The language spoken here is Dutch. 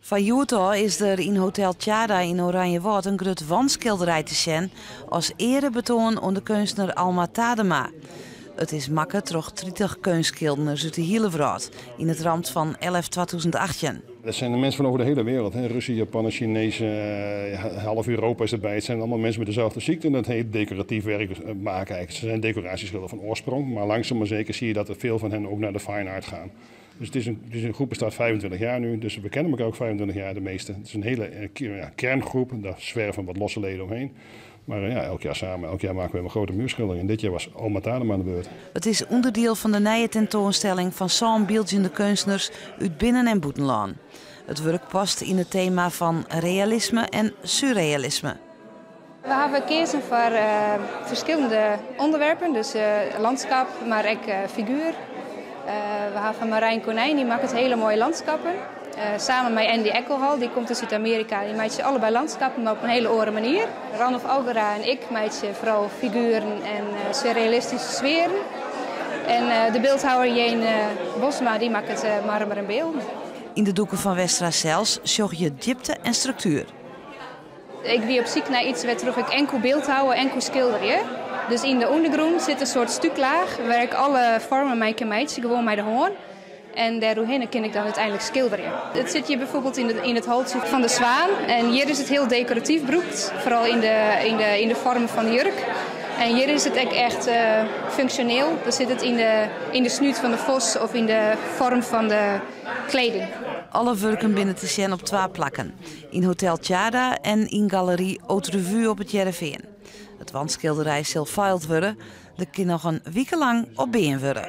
Van Joerto is er in Hotel Tjada in Oranjewoud een groot wandschilderij te zien als erebetoon aan de kunstenaar Alma Tadema. Het is makke troch 30 kunstschilders uit de hele wereld in het raam van 2018. Dat zijn de mensen van over de hele wereld. Hè. Russen, Japanen, Chinezen, half Europa is erbij. Het zijn allemaal mensen met dezelfde ziekte en dat heet decoratief werk maken eigenlijk. Ze zijn decoratieschilders van oorsprong, maar langzaam maar zeker zie je dat er veel van hen ook naar de fine art gaan. Dus het is een groep bestaat 25 jaar nu, dus we kennen elkaar ook 25 jaar de meeste. Het is een hele kerngroep, daar zwerven wat losse leden omheen. Maar elk jaar samen, elk jaar maken we een grote muurschildering. En dit jaar was Alma Tadema aan de beurt. Het is onderdeel van de nieuwe tentoonstelling van zo'n beeldende kunstenaars uit binnen- en buitenland. Het werk past in het thema van realisme en surrealisme. We hebben gekozen voor verschillende onderwerpen, dus landschap, maar ook figuur. We hebben Marijn Konijn, die maakt hele mooie landschappen. Samen met Andy Eckelhal, die komt uit Amerika. Die maakt allebei landschappen, maar op een hele andere manier. Randolph Algera en ik maken vooral figuren en surrealistische sferen. En de beeldhouwer Jeen Bosma, die maakt het marmer en beelden. In de doeken van Westra Cels zocht je diepte en structuur. Ik ben op zoek naar iets waar ik enkel beeldhouwen, enkel schilderen. Dus in de ondergrond zit een soort stuklaag waar ik alle vormen mee kan maken, gewoon met de hoorn. En daardoorheen kan ik dan uiteindelijk schilderen. Het zit hier bijvoorbeeld in het holtje van de zwaan. En hier is het heel decoratief broekt, vooral in de vorm van de jurk. En hier is het echt functioneel. Dan zit het in de snuit van de vos of in de vorm van de kleding. Alle werken binnen te zien op 2 plakken. In Hotel Tjada en in Galerie Haute Revue op het Jereveen. Het wandschilderij zal veild worden. Er kan nog een week lang op been worden.